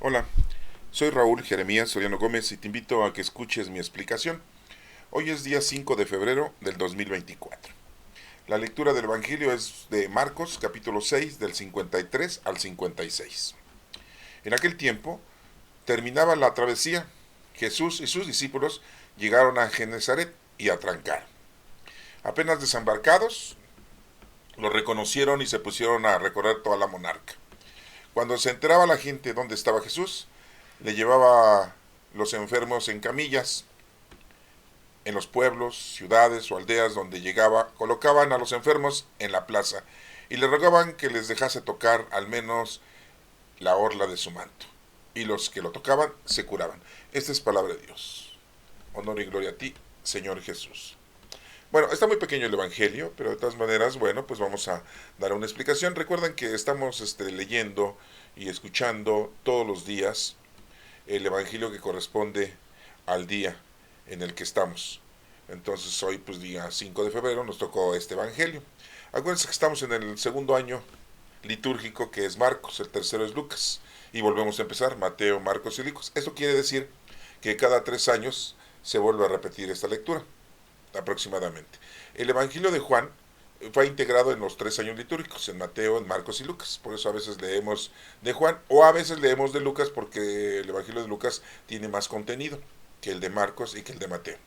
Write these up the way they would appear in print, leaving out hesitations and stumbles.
Hola, soy Raúl Jeremías Soriano Gómez y te invito a que escuches mi explicación. Hoy es día 5 de febrero del 2024. La lectura del Evangelio es de Marcos, capítulo 6, del 53 al 56. En aquel tiempo terminaba la travesía. Jesús y sus discípulos llegaron a Genezaret y atrancaron. Apenas desembarcados, lo reconocieron y se pusieron a recorrer toda la monarca. Cuando se enteraba la gente dónde estaba Jesús, le llevaba los enfermos en camillas. En los pueblos, ciudades o aldeas donde llegaba, colocaban a los enfermos en la plaza y le rogaban que les dejase tocar al menos la orla de su manto. Y los que lo tocaban se curaban. Esta es palabra de Dios. Honor y gloria a ti, Señor Jesús. Bueno, está muy pequeño el Evangelio, pero de todas maneras, bueno, pues vamos a dar una explicación. Recuerden que estamos leyendo y escuchando todos los días el Evangelio que corresponde al día en el que estamos. Entonces hoy, pues día 5 de febrero, nos tocó este Evangelio. Acuérdense que estamos en el segundo año litúrgico, que es Marcos, el tercero es Lucas. Y volvemos a empezar, Mateo, Marcos y Lucas. Esto quiere decir que cada 3 años se vuelve a repetir esta lectura, aproximadamente. El Evangelio de Juan fue integrado en los 3 años litúrgicos, en Mateo, en Marcos y Lucas. Por eso a veces leemos de Juan o a veces leemos de Lucas, porque el Evangelio de Lucas tiene más contenido que el de Marcos y que el de Mateo.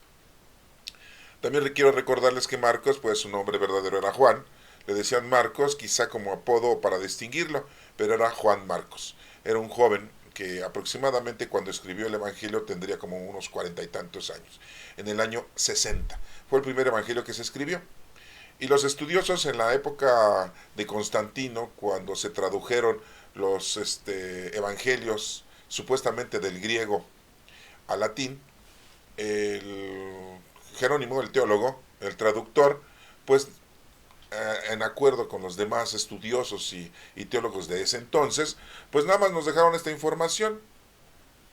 También quiero recordarles que Marcos, pues su nombre verdadero era Juan. Le decían Marcos quizá como apodo para distinguirlo, pero era Juan Marcos. Era un joven que aproximadamente cuando escribió el Evangelio tendría como unos 40 y tantos años, en el año 60. Fue el primer Evangelio que se escribió. Y los estudiosos en la época de Constantino, cuando se tradujeron los evangelios supuestamente del griego al latín, el Jerónimo, el teólogo, el traductor, pues en acuerdo con los demás estudiosos y teólogos de ese entonces, pues nada más nos dejaron esta información,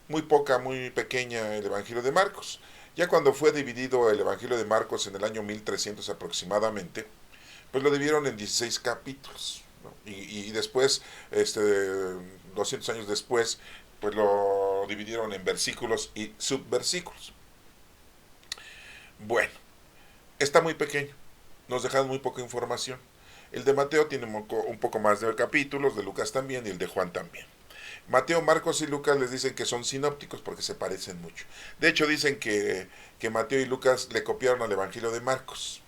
muy poca, muy pequeña, el Evangelio de Marcos. Ya cuando fue dividido el Evangelio de Marcos en el año 1300 aproximadamente, pues lo dividieron en 16 capítulos, ¿no? Y después, 200 años después, pues lo dividieron en versículos y subversículos. Bueno, está muy pequeño, nos dejan muy poca información. El de Mateo tiene un poco más de capítulos, de Lucas también y el de Juan también. Mateo, Marcos y Lucas les dicen que son sinópticos porque se parecen mucho. De hecho, dicen que Mateo y Lucas le copiaron al Evangelio de Marcos.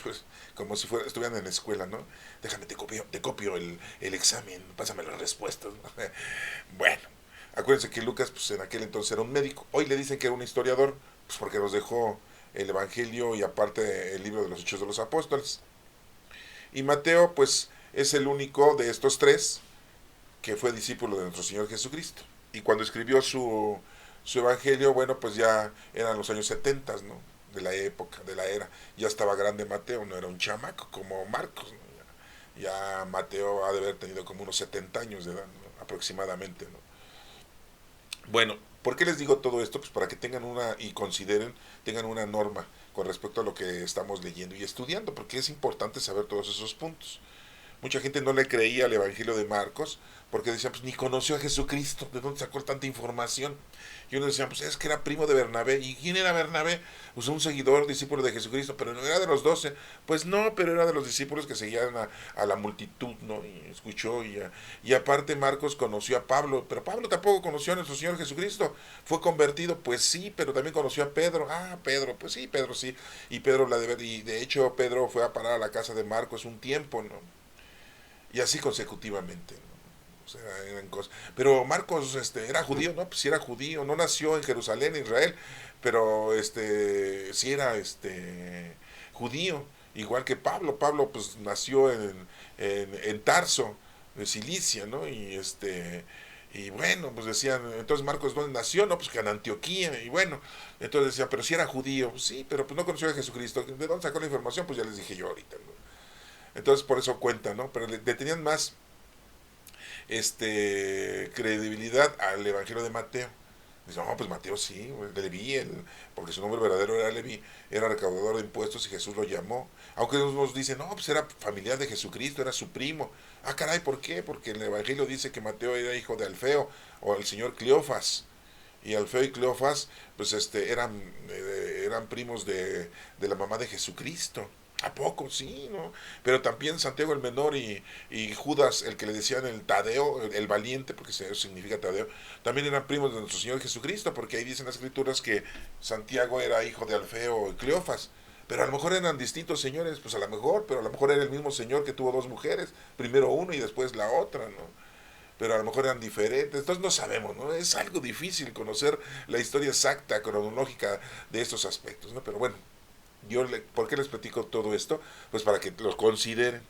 Pues como si estuvieran en la escuela, ¿no? Déjame, te copio el examen, pásame las respuestas, ¿no? Bueno, acuérdense que Lucas, pues en aquel entonces era un médico. Hoy le dicen que era un historiador, pues porque nos dejó el Evangelio y aparte el libro de los Hechos de los Apóstoles. Y Mateo, pues, es el único de estos tres que fue discípulo de nuestro Señor Jesucristo. Y cuando escribió su Evangelio, bueno, pues ya eran los años 70, ¿no? De la época, de la era. Ya estaba grande Mateo, no era un chamaco como Marcos, ¿no? Ya Mateo ha de haber tenido como unos 70 años de edad, ¿no? Aproximadamente, ¿no? Bueno, ¿por qué les digo todo esto? Pues para que tengan una y consideren, tengan una norma con respecto a lo que estamos leyendo y estudiando, porque es importante saber todos esos puntos. Mucha gente no le creía al Evangelio de Marcos porque decían, pues ni conoció a Jesucristo, ¿de dónde sacó tanta información? Y uno decía, pues es que era primo de Bernabé. ¿Y quién era Bernabé? Pues un seguidor, discípulo de Jesucristo, pero no era de los 12. Pues no, pero era de los discípulos que seguían a la multitud, ¿no? Y escuchó, y aparte Marcos conoció a Pablo, pero Pablo tampoco conoció a nuestro Señor Jesucristo. Fue convertido, pues sí, pero también conoció a Pedro. Ah, Pedro, pues sí, Pedro sí. Y Pedro y de hecho Pedro fue a parar a la casa de Marcos un tiempo, ¿no? Y así consecutivamente, ¿no? O sea, eran cosas. Pero Marcos era judío, ¿no? Pues sí era judío, no nació en Jerusalén, Israel, pero sí era judío, igual que Pablo. Pablo pues nació en Tarso, de Cilicia, ¿no? Y bueno, pues decían, entonces Marcos, ¿dónde nació? No, pues que en Antioquía, y bueno, entonces decía, pero si era judío, pues sí, pero pues no conoció a Jesucristo. ¿De dónde sacó la información? Pues ya les dije yo ahorita, ¿no? Entonces por eso cuenta, ¿no? Pero le tenían más credibilidad al Evangelio de Mateo. Dice, no, pues Mateo sí, Leví, porque su nombre verdadero era Leví, era recaudador de impuestos y Jesús lo llamó. Aunque nos dicen, no, pues era familiar de Jesucristo, era su primo. Ah, caray, ¿por qué? Porque el Evangelio dice que Mateo era hijo de Alfeo o el señor Cleofas. Y Alfeo y Cleofas, pues eran primos de la mamá de Jesucristo. ¿A poco? Sí, ¿no? Pero también Santiago el menor y Judas, el que le decían el Tadeo, el valiente, porque eso significa Tadeo, también eran primos de nuestro Señor Jesucristo, porque ahí dicen las escrituras que Santiago era hijo de Alfeo y Cleofas. Pero a lo mejor eran distintos señores, pues a lo mejor, pero a lo mejor era el mismo señor que tuvo dos mujeres, primero uno y después la otra, ¿no? Pero a lo mejor eran diferentes, entonces no sabemos, ¿no? Es algo difícil conocer la historia exacta, cronológica de estos aspectos, ¿no? Pero bueno, ¿por qué les platico todo esto? Pues para que los consideren,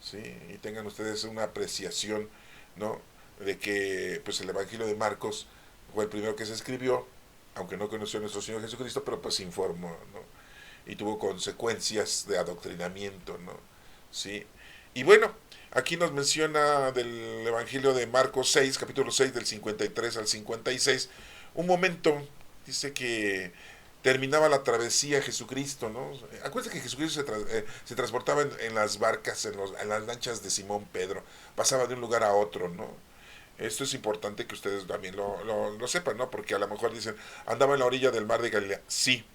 ¿sí? Y tengan ustedes una apreciación, ¿no? De que, pues el Evangelio de Marcos fue el primero que se escribió, aunque no conoció a nuestro Señor Jesucristo, pero pues informó, ¿no? Y tuvo consecuencias de adoctrinamiento, ¿no? ¿Sí? Y bueno, aquí nos menciona del Evangelio de Marcos 6, capítulo 6, del 53 al 56, un momento, dice que terminaba la travesía Jesucristo, ¿no? Acuérdense que Jesucristo se transportaba en las barcas, en las lanchas de Simón Pedro, pasaba de un lugar a otro, ¿no? Esto es importante que ustedes también lo sepan, ¿no? Porque a lo mejor dicen, andaba en la orilla del mar de Galilea. Sí,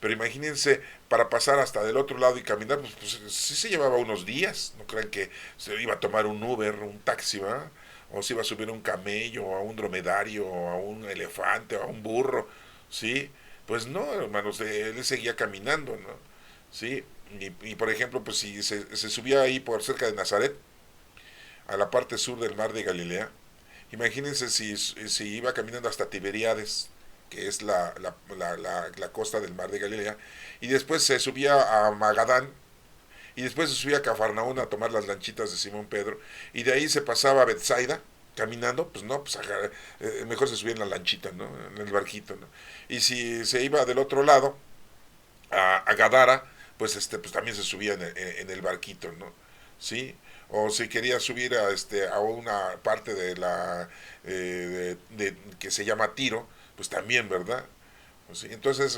pero imagínense, para pasar hasta del otro lado y caminar, pues sí se llevaba unos días. No crean que se iba a tomar un Uber, un taxi, ¿verdad? O se iba a subir a un camello, o a un dromedario, o a un elefante, o a un burro, ¿sí? Pues no, hermanos, él seguía caminando, ¿no? ¿Sí? Y por ejemplo, pues si se subía ahí por cerca de Nazaret, a la parte sur del mar de Galilea, imagínense si iba caminando hasta Tiberíades, que es la costa del mar de Galilea, y después se subía a Magadán, y después se subía a Cafarnaún a tomar las lanchitas de Simón Pedro, y de ahí se pasaba a Bethsaida, caminando, pues no, pues mejor se subía en la lanchita, ¿no? En el barquito, ¿no? Y si se iba del otro lado, a Gadara, pues pues también se subía en el barquito, ¿no? ¿Sí? O si quería subir a una parte de que se llama Tiro, pues también, ¿verdad? Pues sí, entonces,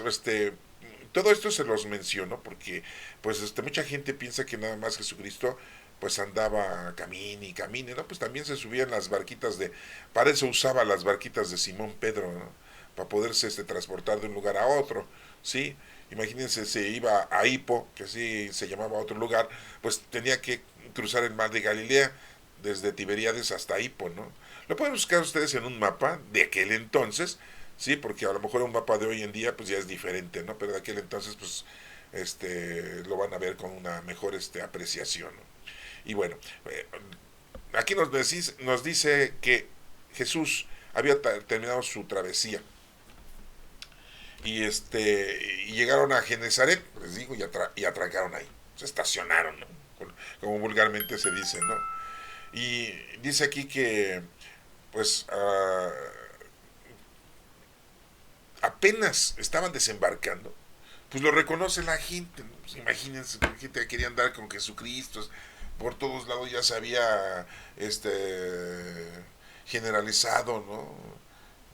todo esto se los menciono porque, pues, mucha gente piensa que nada más Jesucristo, pues, andaba camine y camine, ¿no? Pues también se subía en las barquitas para eso usaba las barquitas de Simón Pedro, ¿no? Para poderse, transportar de un lugar a otro, ¿sí? Imagínense, se iba a Hippo, que así se llamaba otro lugar, pues tenía que cruzar el mar de Galilea desde Tiberíades hasta Hippo, ¿no? Lo pueden buscar ustedes en un mapa de aquel entonces, sí, porque a lo mejor un mapa de hoy en día pues ya es diferente, ¿no? Pero de aquel entonces pues lo van a ver con una mejor apreciación, ¿no? Y bueno, aquí nos dice que Jesús había terminado su travesía y y llegaron a Genezaret, les digo, y atracaron ahí, se estacionaron, ¿no? Como vulgarmente se dice, ¿no? Y dice aquí que pues apenas estaban desembarcando, pues lo reconoce la gente, ¿no? Pues imagínense, la gente quería andar con Jesucristo, por todos lados ya se había generalizado, ¿no?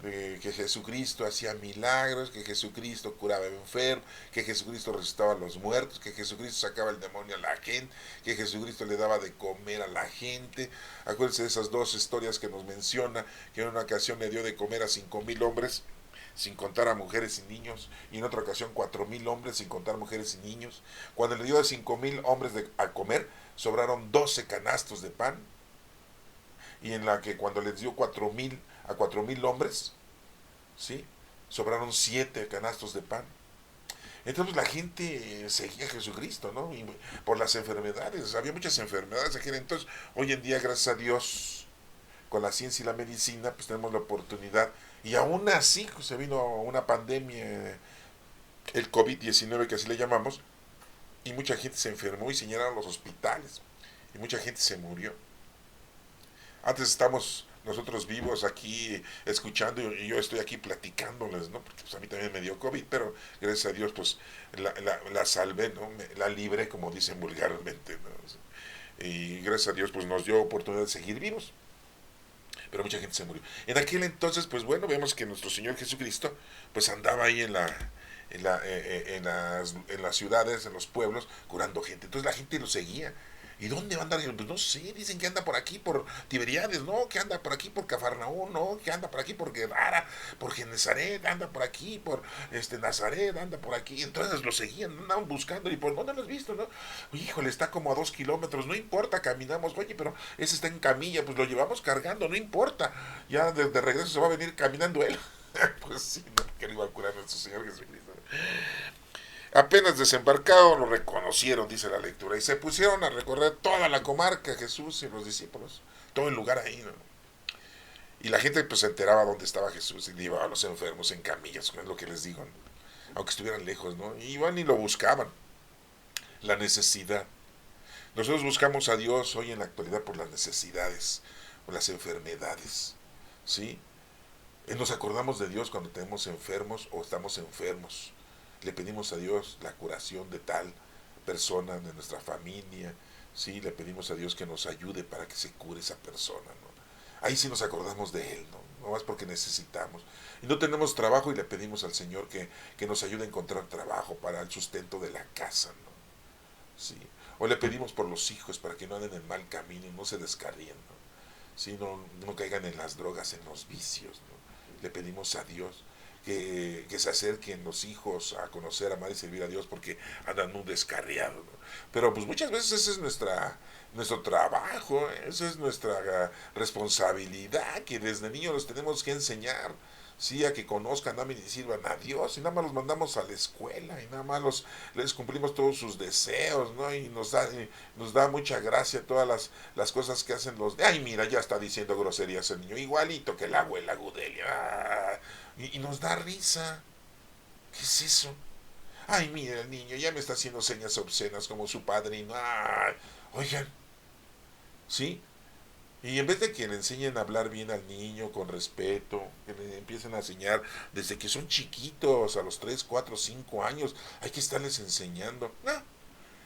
Que Jesucristo hacía milagros, que Jesucristo curaba enfermos, que Jesucristo resucitaba a los muertos, que Jesucristo sacaba el demonio a la gente, que Jesucristo le daba de comer a la gente. Acuérdense de esas dos historias que nos menciona, que en una ocasión le dio de comer a 5,000 hombres, sin contar a mujeres y niños, y en otra ocasión 4,000 hombres, sin contar mujeres y niños. Cuando le dio a 5,000 hombres a comer, sobraron 12 canastos de pan, y en la que cuando les dio 4,000 hombres, ¿sí? Sobraron 7 canastos de pan. Entonces la gente seguía a Jesucristo, ¿no? Y por las enfermedades, había muchas enfermedades aquí. Entonces, hoy en día, gracias a Dios, con la ciencia y la medicina, pues tenemos la oportunidad. Y aún así, pues, se vino una pandemia, el COVID-19, que así le llamamos, y mucha gente se enfermó y se llenaron los hospitales. Y mucha gente se murió. Antes estamos nosotros vivos aquí escuchando y yo estoy aquí platicándoles, ¿no? Porque pues a mí también me dio COVID, pero gracias a Dios pues la salvé, ¿no? La libré, como dicen vulgarmente, ¿no? Y gracias a Dios pues nos dio oportunidad de seguir vivos. pero mucha gente se murió. En aquel entonces, pues bueno, vemos que nuestro Señor Jesucristo, pues andaba ahí en las ciudades, en los pueblos, curando gente. Entonces la gente lo seguía. ¿Y dónde va a andar? Pues no sé, dicen que anda por aquí por Tiberíades, no, que anda por aquí por Cafarnaúm, no, que anda por aquí por Guevara, por Genezaret, anda por aquí por Nazaret, anda por aquí. Entonces lo seguían, andaban buscando, y por dónde lo has visto, ¿no? Híjole, está como a 2 kilómetros, no importa, caminamos, oye, pero ese está en camilla, pues lo llevamos cargando, no importa. Ya de regreso se va a venir caminando él. Pues sí, no, que le iba a curar a nuestro Señor Jesucristo. Apenas desembarcado lo reconocieron, dice la lectura, y se pusieron a recorrer toda la comarca, Jesús y los discípulos, todo el lugar ahí, ¿no? Y la gente pues se enteraba dónde estaba Jesús y llevaba a los enfermos en camillas, es lo que les digo, ¿no? Aunque estuvieran lejos, ¿no? Y iban y lo buscaban, la necesidad. Nosotros buscamos a Dios hoy en la actualidad por las necesidades, por las enfermedades, ¿sí? Nos acordamos de Dios cuando tenemos enfermos o estamos enfermos. Le pedimos a Dios la curación de tal persona, de nuestra familia, ¿sí? Le pedimos a Dios que nos ayude para que se cure esa persona, ¿no? Ahí sí nos acordamos de Él, ¿no? No más porque necesitamos. Y no tenemos trabajo y le pedimos al Señor que nos ayude a encontrar trabajo para el sustento de la casa, ¿no? ¿Sí? O le pedimos por los hijos para que no anden en mal camino y no se descarríen, ¿no? ¿Sí? No caigan en las drogas, en los vicios, ¿no? Le pedimos a Dios que se acerquen los hijos a conocer, amar y servir a Dios porque andan muy descarriados, ¿no? Pero pues muchas veces ese es nuestro trabajo, esa es nuestra responsabilidad, que desde niños los tenemos que enseñar, sí, a que conozcan, amen y sirvan a Dios, y nada más los mandamos a la escuela, y nada más les cumplimos todos sus deseos, ¿no? Y nos da mucha gracia todas las cosas que hacen los... Ay, mira, ya está diciendo groserías el niño, igualito que la abuela Gudelia. Y nos da risa. ¿Qué es eso? Ay, mira el niño, ya me está haciendo señas obscenas como su padrino. Ay, oigan, ¿sí? Y en vez de que le enseñen a hablar bien al niño con respeto, que le empiecen a enseñar desde que son chiquitos, a los 3 4 5 años, hay que estarles enseñando. No.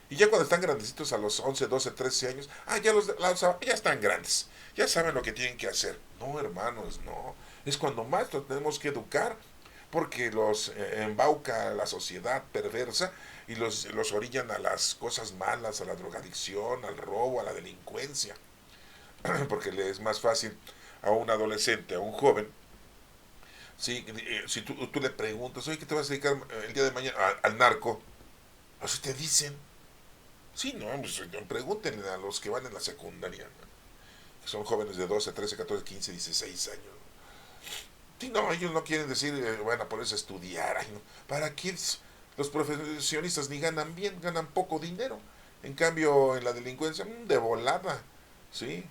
Y ya cuando están grandecitos a los 11 12 13 años, ya están grandes, ya saben lo que tienen que hacer. No, hermanos, no. Es cuando más los tenemos que educar, porque los embauca la sociedad perversa y los orillan a las cosas malas, a la drogadicción, al robo, a la delincuencia. Porque le es más fácil a un adolescente, a un joven, ¿sí? Si tú le preguntas, oye, ¿qué te vas a dedicar el día de mañana? Al narco. Así te dicen. Sí, no, pues pregúntenle a los que van en la secundaria, ¿no? Que son jóvenes de 12 13 14 15 16 años. Sí, no, ellos no quieren decir, bueno, por eso estudiar. Ay, no. ¿Para qué? Los profesionistas ni ganan bien, ganan poco dinero. En cambio, en la delincuencia, de volada, ¿sí?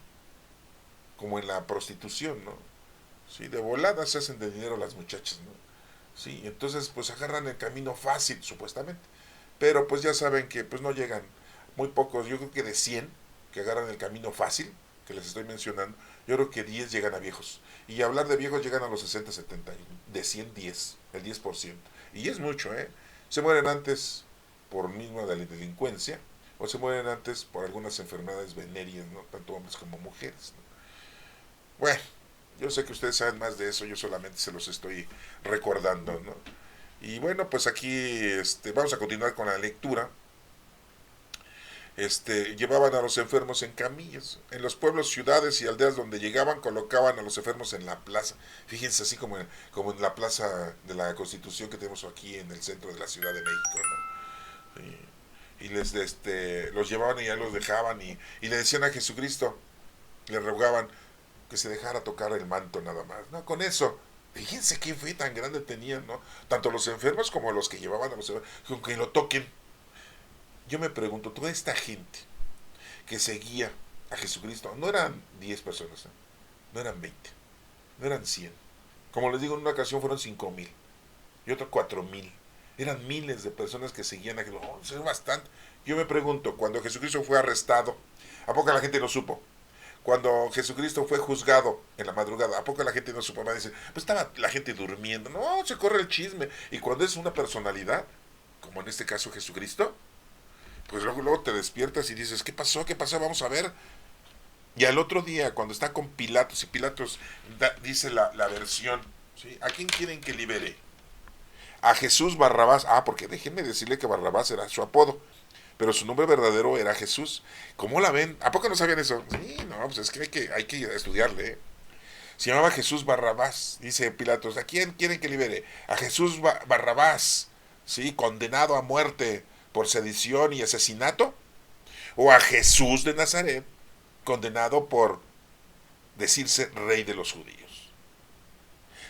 Como en la prostitución, ¿no? Sí, de volada se hacen de dinero las muchachas, ¿no? Sí, entonces pues agarran el camino fácil, supuestamente. Pero pues ya saben que pues no llegan muy pocos, yo creo que de 100 que agarran el camino fácil, que les estoy mencionando, yo creo que 10 llegan a viejos. Y hablar de viejos llegan a los 60 70 años. De 100 10, el 10%. Y es mucho, ¿eh? Se mueren antes por misma de la delincuencia, o se mueren antes por algunas enfermedades venéreas, ¿no? Tanto hombres como mujeres, ¿no? Bueno, yo sé que ustedes saben más de eso, yo solamente se los estoy recordando, ¿no? Y bueno, pues aquí vamos a continuar con la lectura. Llevaban a los enfermos en camillas. En los pueblos, ciudades y aldeas donde llegaban, colocaban a los enfermos en la plaza. Fíjense, así como en la plaza de la Constitución que tenemos aquí en el centro de la Ciudad de México, ¿no? Y los llevaban y ya los dejaban y le decían a Jesucristo, le rogaban que se dejara tocar el manto nada más. No, con eso, fíjense qué fe tan grande tenían, ¿no? Tanto los enfermos como los que llevaban a los enfermos, con que lo toquen. Yo me pregunto, toda esta gente que seguía a Jesucristo, no eran 10 personas, ¿no? No eran 20, no eran 100. Como les digo, en una ocasión fueron 5,000 y otra 4,000. Eran miles de personas que seguían a Jesucristo. Oh, es bastante. Yo me pregunto, cuando Jesucristo fue arrestado, ¿a poco la gente no supo? Cuando Jesucristo fue juzgado en la madrugada, ¿a poco la gente no supo? Dice, pues estaba la gente durmiendo. No, se corre el chisme. Y cuando es una personalidad, como en este caso Jesucristo, pues luego te despiertas y dices, ¿qué pasó? ¿Qué pasó? Vamos a ver. Y al otro día, cuando está con Pilatos, y Pilatos dice la versión, ¿sí? ¿A quién quieren que libere? A Jesús Barrabás. Ah, porque déjenme decirle que Barrabás era su apodo, pero su nombre verdadero era Jesús. ¿Cómo la ven? ¿A poco no sabían eso? Sí, no, pues es que hay que estudiarle, ¿eh? Se llamaba Jesús Barrabás, dice Pilatos. ¿A quién quieren que libere? A Jesús Barrabás, ¿sí? Condenado a muerte por sedición y asesinato. O a Jesús de Nazaret, condenado por decirse rey de los judíos.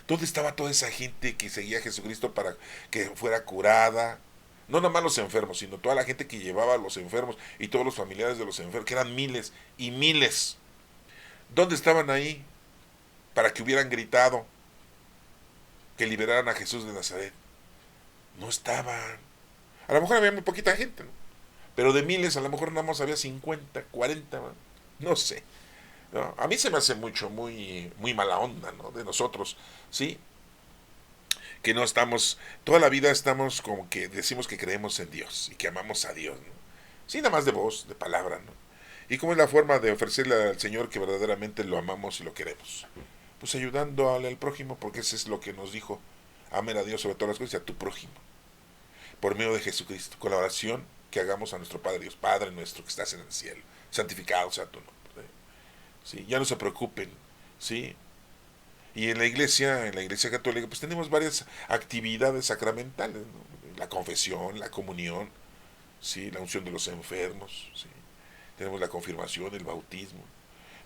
¿Dónde estaba toda esa gente que seguía a Jesucristo para que fuera curada? No nada más los enfermos, sino toda la gente que llevaba a los enfermos y todos los familiares de los enfermos, que eran miles y miles. ¿Dónde estaban ahí para que hubieran gritado que liberaran a Jesús de Nazaret? No estaban. A lo mejor había muy poquita gente, ¿no? Pero de miles a lo mejor nada más había 50, 40, no sé. ¿No? A mí se me hace mucho, muy mala onda, ¿no? De nosotros, ¿sí? Que no estamos, toda la vida estamos como que decimos que creemos en Dios y que amamos a Dios, ¿no? Sí, nada más de voz, de palabra, ¿no? ¿Y cómo es la forma de ofrecerle al Señor que verdaderamente lo amamos y lo queremos? Pues ayudando al prójimo, porque eso es lo que nos dijo. Amen a Dios sobre todas las cosas y a tu prójimo. Por medio de Jesucristo, con la oración que hagamos a nuestro Padre Dios. Padre nuestro que estás en el cielo, santificado sea tu nombre. ¿Sí? Ya no se preocupen, ¿sí? Y en la iglesia católica, pues tenemos varias actividades sacramentales, ¿no? La confesión, la comunión, ¿sí? La unción de los enfermos, ¿sí? Tenemos la confirmación, el bautismo.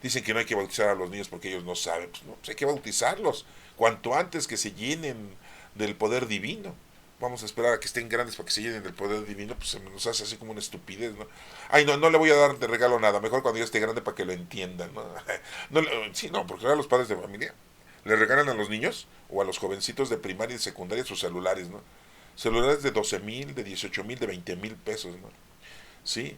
Dicen que no hay que bautizar a los niños porque ellos no saben. Pues no, pues hay que bautizarlos cuanto antes que se llenen del poder divino. Vamos a esperar a que estén grandes para que se llenen del poder divino, pues se nos hace así como una estupidez, ¿no? Ay, no, no le voy a dar de regalo nada, mejor cuando ya esté grande para que lo entiendan, ¿no? No, sí, no, porque ahora los padres de familia le regalan a los niños o a los jovencitos de primaria y secundaria sus celulares, ¿no? Celulares de 12,000, de 18,000, de 20,000 pesos, ¿no? Sí,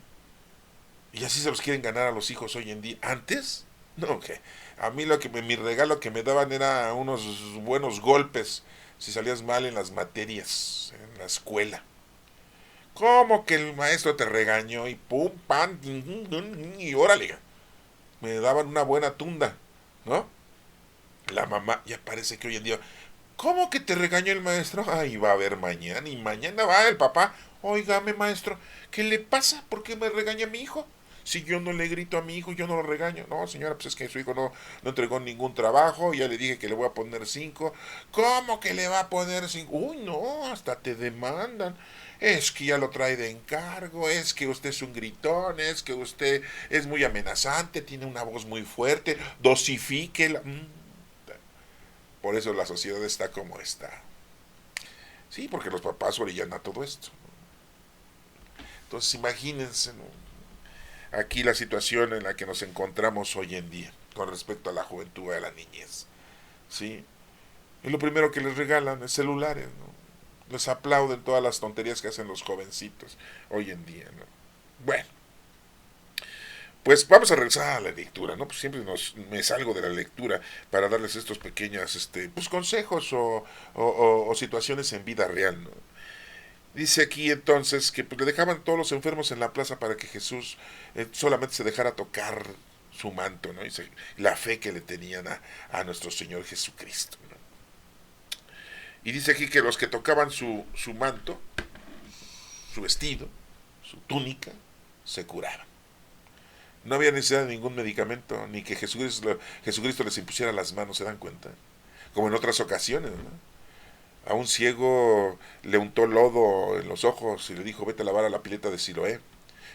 y así se los quieren ganar a los hijos hoy en día. ¿Antes? No, que a mí mi regalo que me daban era unos buenos golpes si salías mal en las materias, en la escuela. ¿Cómo que el maestro te regañó? Y pum, pam, y órale. Me daban una buena tunda, ¿no? La mamá, ya parece que hoy en día, ¿cómo que te regañó el maestro? Ay, va a ver mañana, y mañana va el papá. Óigame, maestro, ¿qué le pasa? ¿Por qué me regaña mi hijo? Si yo no le grito a mi hijo, yo no lo regaño. No, señora, pues es que su hijo no entregó ningún trabajo. Ya le dije que le voy a poner 5. ¿Cómo que le va a poner 5? Uy, no, hasta te demandan. Es que ya lo trae de encargo, es que usted es un gritón, es que usted es muy amenazante, tiene una voz muy fuerte, dosifíquela. Por eso la sociedad está como está. Sí, porque los papás orillan a todo esto. Entonces imagínense, ¿no? Aquí la situación en la que nos encontramos hoy en día con respecto a la juventud y a la niñez. ¿Sí? Y lo primero que les regalan es celulares, ¿no? Les aplauden todas las tonterías que hacen los jovencitos hoy en día, ¿no? Bueno, pues vamos a regresar a la lectura, ¿no? Pues siempre me salgo de la lectura para darles estos pequeños pues consejos o situaciones en vida real, ¿no? Dice aquí entonces que pues, le dejaban todos los enfermos en la plaza para que Jesús solamente se dejara tocar su manto, ¿no? La fe que le tenían a nuestro Señor Jesucristo, ¿no? Y dice aquí que los que tocaban su manto, su vestido, su túnica, se curaban. No había necesidad de ningún medicamento, ni que Jesucristo les impusiera las manos, ¿se dan cuenta? Como en otras ocasiones, ¿no? A un ciego le untó lodo en los ojos y le dijo, vete a lavar a la pileta de Siloé.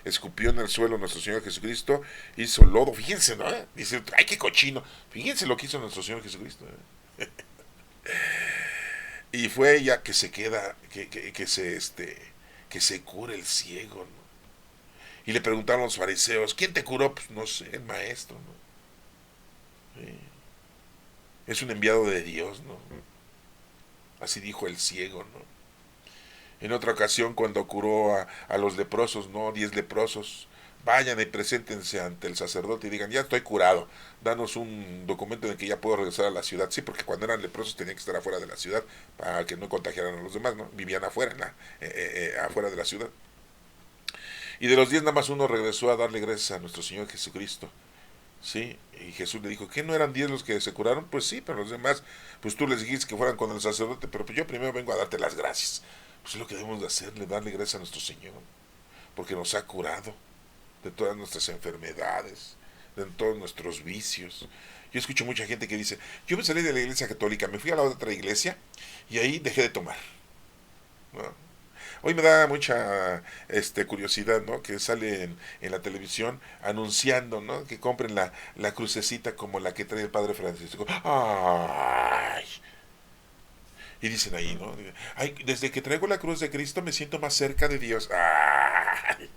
Escupió en el suelo nuestro Señor Jesucristo, hizo lodo, fíjense, ¿no? Dice, ay, qué cochino. Fíjense lo que hizo nuestro Señor Jesucristo, ¿eh? Y fue ella que se queda, que se cura el ciego, ¿no? Y le preguntaron a los fariseos, ¿quién te curó? Pues no sé, el maestro, ¿no? Sí. Es un enviado de Dios, ¿no? Así dijo el ciego, ¿no? En otra ocasión, cuando curó a los leprosos, ¿no? 10 leprosos, vayan y preséntense ante el sacerdote y digan, ya estoy curado, danos un documento en el que ya puedo regresar a la ciudad. Sí, porque cuando eran leprosos tenían que estar afuera de la ciudad para que no contagiaran a los demás, ¿no? Vivían afuera, afuera de la ciudad. Y de los 10 nada más uno regresó a darle gracias a nuestro Señor Jesucristo. ¿sí? Y Jesús le dijo, ¿qué no eran 10 los que se curaron? Pues sí, pero los demás, pues tú les dijiste que fueran con el sacerdote, pero pues yo primero vengo a darte las gracias. Pues es lo que debemos de hacerle, darle gracias a nuestro Señor, porque nos ha curado de todas nuestras enfermedades, de todos nuestros vicios. Yo escucho mucha gente que dice, yo me salí de la iglesia católica, me fui a la otra iglesia y ahí dejé de tomar, ¿no? Hoy me da mucha curiosidad, ¿no? Que sale en la televisión anunciando, ¿no? Que compren la crucecita como la que trae el Padre Francisco. ¡Ay! Y dicen ahí, ¿no? Ay, desde que traigo la cruz de Cristo me siento más cerca de Dios. ¡Ay!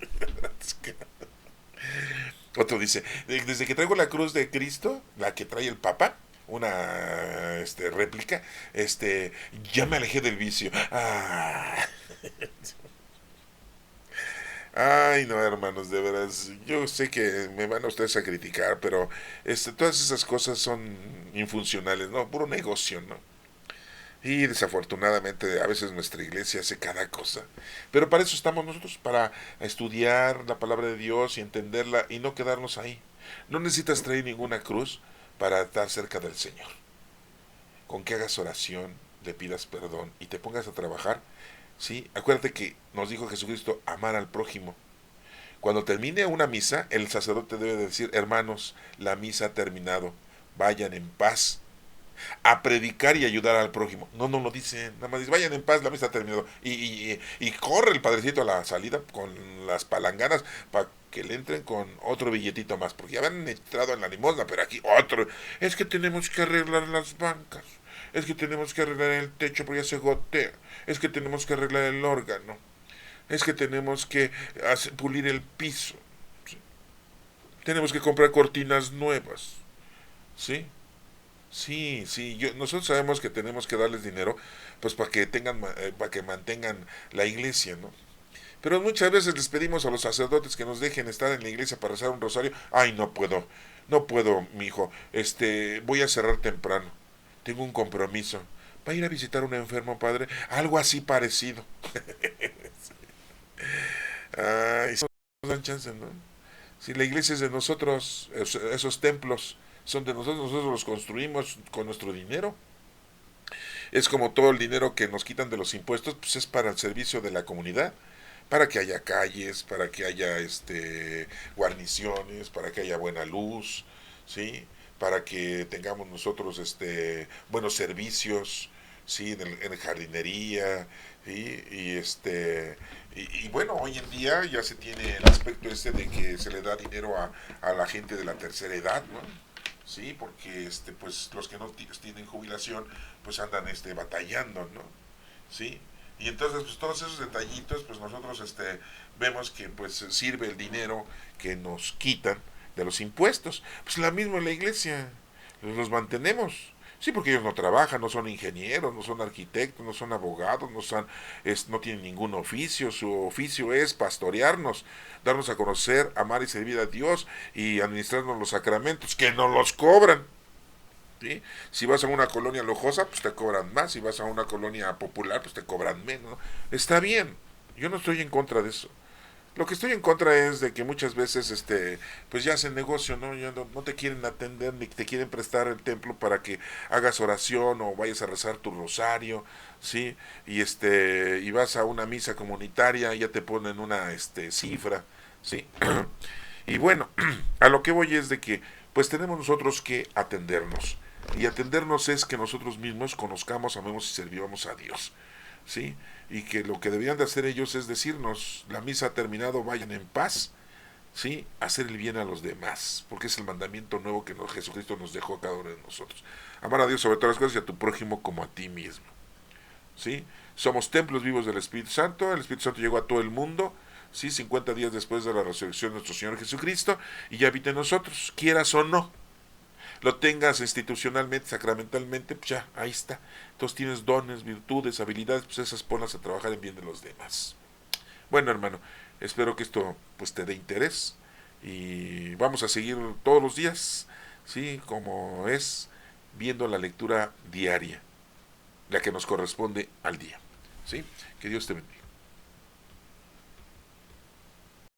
Otro dice, desde que traigo la cruz de Cristo, la que trae el Papa, una réplica, ya me alejé del vicio. ¡Ah! Ay, no, hermanos, de veras, yo sé que me van a ustedes a criticar, pero todas esas cosas son infuncionales, ¿no? Puro negocio, ¿no? Y desafortunadamente a veces nuestra iglesia hace cada cosa. Pero para eso estamos nosotros, para estudiar la palabra de Dios y entenderla y no quedarnos ahí. No necesitas traer ninguna cruz para estar cerca del Señor. Con que hagas oración, le pidas perdón y te pongas a trabajar, ¿sí? Acuérdate que nos dijo Jesucristo amar al prójimo. Cuando termine una misa, el sacerdote debe decir, hermanos, la misa ha terminado, vayan en paz a predicar y ayudar al prójimo. No, no lo dice, nada más dice, vayan en paz, la misa ha terminado. Y corre el padrecito a la salida con las palanganas para que le entren con otro billetito más, porque ya habían entrado en la limosna, pero aquí otro. Es que tenemos que arreglar las bancas, es que tenemos que arreglar el techo porque ya se gotea, es que tenemos que arreglar el órgano, es que tenemos que pulir el piso, ¿sí? Tenemos que comprar cortinas nuevas, ¿sí? Sí, sí, nosotros sabemos que tenemos que darles dinero, pues para que tengan, para que mantengan la iglesia, ¿no? Pero muchas veces les pedimos a los sacerdotes que nos dejen estar en la iglesia para rezar un rosario. Ay, no puedo, no puedo, mi hijo. Voy a cerrar temprano. Tengo un compromiso. ¿Va a ir a visitar a un enfermo, padre? Algo así parecido. Ay, sí nos dan chance, ¿no? Si la iglesia es de nosotros, esos templos son de nosotros, nosotros los construimos con nuestro dinero. Es como todo el dinero que nos quitan de los impuestos, pues es para el servicio de la comunidad, para que haya calles, para que haya guarniciones, para que haya buena luz, ¿sí? Para que tengamos nosotros buenos servicios, ¿sí? En jardinería, ¿sí? Y bueno, hoy en día ya se tiene el aspecto de que se le da dinero a la gente de la tercera edad, ¿no? Sí, porque pues los que no tienen jubilación pues andan batallando, ¿no? Sí. Y entonces pues todos esos detallitos pues nosotros vemos que pues sirve el dinero que nos quitan de los impuestos. Pues la misma en la iglesia, los mantenemos. Sí, porque ellos no trabajan, no son ingenieros, no son arquitectos, no son abogados, no tienen ningún oficio. Su oficio es pastorearnos, darnos a conocer, amar y servir a Dios y administrarnos los sacramentos, que no los cobran. ¿Sí? Si vas a una colonia lujosa, pues te cobran más. Si vas a una colonia popular, pues te cobran menos, ¿no? Está bien, yo no estoy en contra de eso. Lo que estoy en contra es de que muchas veces, pues ya hacen negocio, ¿no? Ya no te quieren atender ni te quieren prestar el templo para que hagas oración o vayas a rezar tu rosario, ¿sí? Y vas a una misa comunitaria y ya te ponen una, cifra, ¿sí? Y bueno, a lo que voy es de que, pues tenemos nosotros que atendernos. Y atendernos es que nosotros mismos conozcamos, amemos y servamos a Dios, ¿sí? Y que lo que deberían de hacer ellos es decirnos, la misa ha terminado, vayan en paz, ¿sí? Hacer el bien a los demás, porque es el mandamiento nuevo que Jesucristo nos dejó a cada uno de nosotros. Amar a Dios sobre todas las cosas y a tu prójimo como a ti mismo, ¿sí? Somos templos vivos del Espíritu Santo, el Espíritu Santo llegó a todo el mundo, ¿sí? 50 días después de la resurrección de nuestro Señor Jesucristo, y ya habita en nosotros, quieras o no. Lo tengas institucionalmente, sacramentalmente, pues ya, ahí está. Entonces tienes dones, virtudes, habilidades, pues esas ponlas a trabajar en bien de los demás. Bueno, hermano, espero que esto pues te dé interés y vamos a seguir todos los días, ¿sí? Como es, viendo la lectura diaria, la que nos corresponde al día, ¿sí? Que Dios te bendiga.